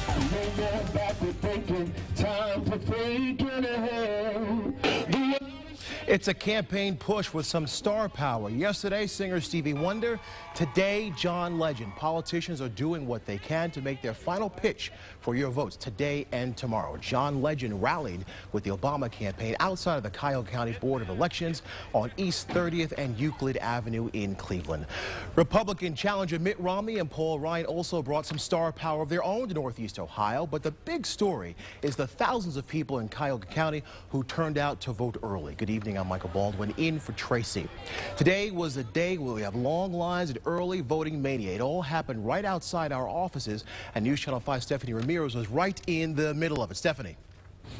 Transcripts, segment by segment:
No more backward thinking, time to thinking ahead. It's a campaign push with some star power. Yesterday, singer Stevie Wonder. Today, John Legend. Politicians are doing what they can to make their final pitch for your votes today and tomorrow. John Legend rallied with the Obama campaign outside of the Cuyahoga County Board of Elections on East 30th and Euclid Avenue in Cleveland. Republican challenger Mitt Romney and Paul Ryan also brought some star power of their own to Northeast Ohio. But the big story is the thousands of people in Cuyahoga County who turned out to vote early. Good evening. I'm Michael Baldwin in for Tracy. Today was a day where we have long lines and early voting mania. It all happened right outside our offices, and News Channel 5's Stephanie Ramirez was right in the middle of it. Stephanie.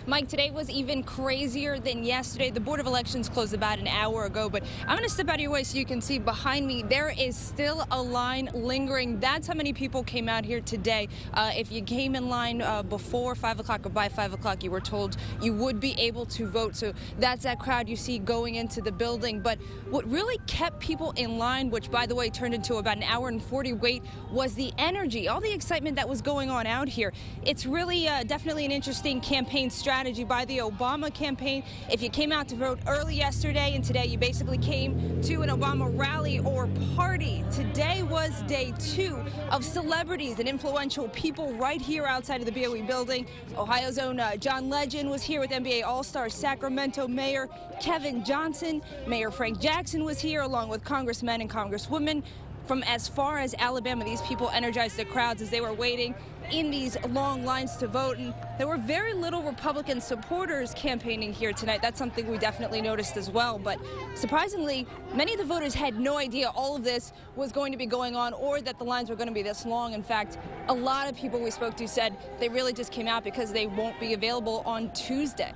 Mike, today was even crazier than yesterday. The Board of Elections closed about an hour ago, but I'm going to step out of your way so you can see behind me. There is still a line lingering. That's how many people came out here today. If you came in line before 5 o'clock or by 5 o'clock, you were told you would be able to vote. So that's that crowd you see going into the building. But what really kept people in line, which, by the way, turned into about an hour and 40 wait, was the energy, all the excitement that was going on out here. It's really definitely an interesting campaign strategy by the Obama campaign. If you came out to vote early yesterday and today you basically came to an Obama rally or party, today was day 2 of celebrities and influential people right here outside of the BOE building. Ohio's own John Legend was here with NBA All-Star Sacramento Mayor Kevin Johnson. Mayor Frank Jackson was here along with congressmen and congresswomen from as far as Alabama. These people energized the crowds as they were waiting in these long lines to vote, and there were very little Republican supporters campaigning here tonight. That's something we definitely noticed as well, but surprisingly, many of the voters had no idea all of this was going to be going on or that the lines were going to be this long. In fact, a lot of people we spoke to said they really just came out because they won't be available on Tuesday.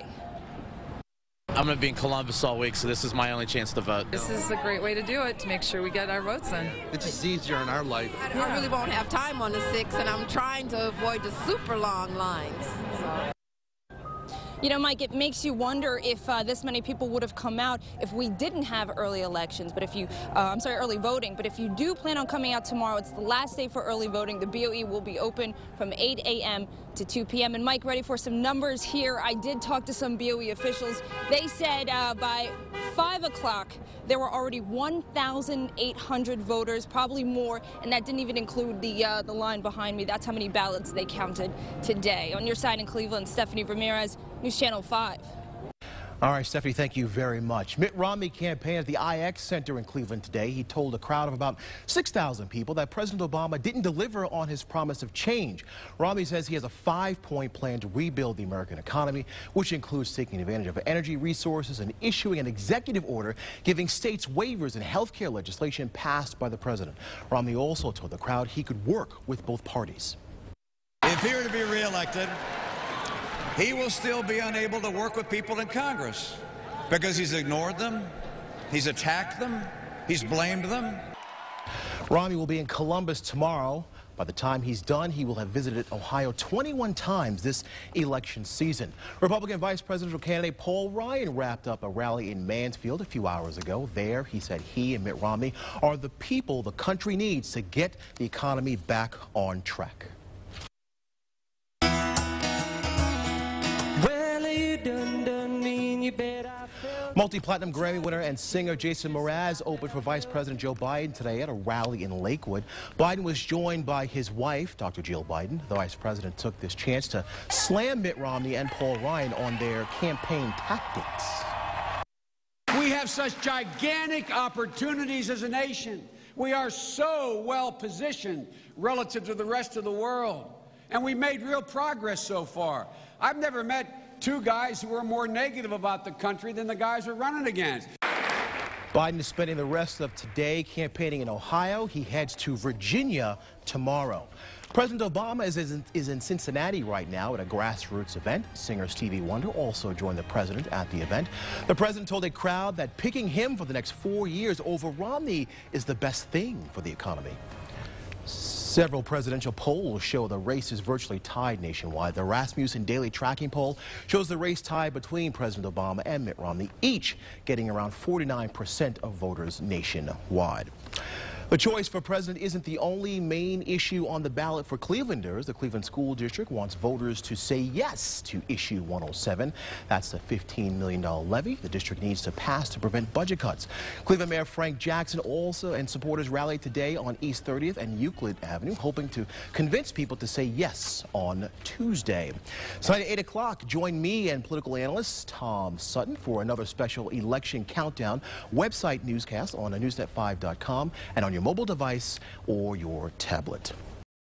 I'm going to be in Columbus all week, so this is my only chance to vote. This is a great way to do it, to make sure we get our votes in. It's just easier in our life. I really won't have time on the 6th, and I'm trying to avoid the super long lines. So. You know, Mike, it makes you wonder if this many people would have come out if we didn't have early elections. But if you, early voting. But if you do plan on coming out tomorrow, it's the last day for early voting. The BOE will be open from 8 a.m. to 2 p.m. And Mike, ready for some numbers here. I did talk to some BOE officials. They said by 5 o'clock, there were already 1,800 voters, probably more, and that didn't even include the line behind me. That's how many ballots they counted today. On your side in Cleveland, Stephanie Ramirez, News Channel 5. All right, Stephanie, thank you very much. Mitt Romney campaigned at the IX Center in Cleveland today. He told a crowd of about 6,000 people that President Obama didn't deliver on his promise of change. Romney says he has a 5-point plan to rebuild the American economy, which includes taking advantage of energy resources and issuing an executive order giving states waivers in health care legislation passed by the president. Romney also told the crowd he could work with both parties. If he were to be reelected, he will still be unable to work with people in Congress because he's ignored them, he's attacked them, he's blamed them. Romney will be in Columbus tomorrow. By the time he's done, he will have visited Ohio 21 times this election season. Republican Vice Presidential candidate Paul Ryan wrapped up a rally in Mansfield a few hours ago. There, he said he and Mitt Romney are the people the country needs to get the economy back on track. Multi-platinum Grammy winner and singer Jason Mraz opened for Vice President Joe Biden today at a rally in Lakewood. Biden was joined by his wife, Dr. Jill Biden. The Vice President took this chance to slam Mitt Romney and Paul Ryan on their campaign tactics. We have such gigantic opportunities as a nation. We are so well positioned relative to the rest of the world. And we made real progress so far. I've never met two guys who were more negative about the country than the guys we're running against. Biden is spending the rest of today campaigning in Ohio. He heads to Virginia tomorrow. President Obama is in Cincinnati right now at a grassroots event. Singer Stevie Wonder also joined the president at the event. The president told a crowd that picking him for the next 4 years over Romney is the best thing for the economy. Several presidential polls show the race is virtually tied nationwide. The Rasmussen Daily Tracking Poll shows the race tied between President Obama and Mitt Romney, each getting around 49% of voters nationwide. The choice for president isn't the only main issue on the ballot for Clevelanders. The Cleveland School District wants voters to say yes to Issue 107. That's the $15 million levy the district needs to pass to prevent budget cuts. Cleveland Mayor Frank Jackson also and supporters rallied today on East 30th and Euclid Avenue, hoping to convince people to say yes on Tuesday. Tonight at 8 o'clock, join me and political analyst Tom Sutton for another special election countdown website newscast on newsnet5.com and on your mobile device or your tablet.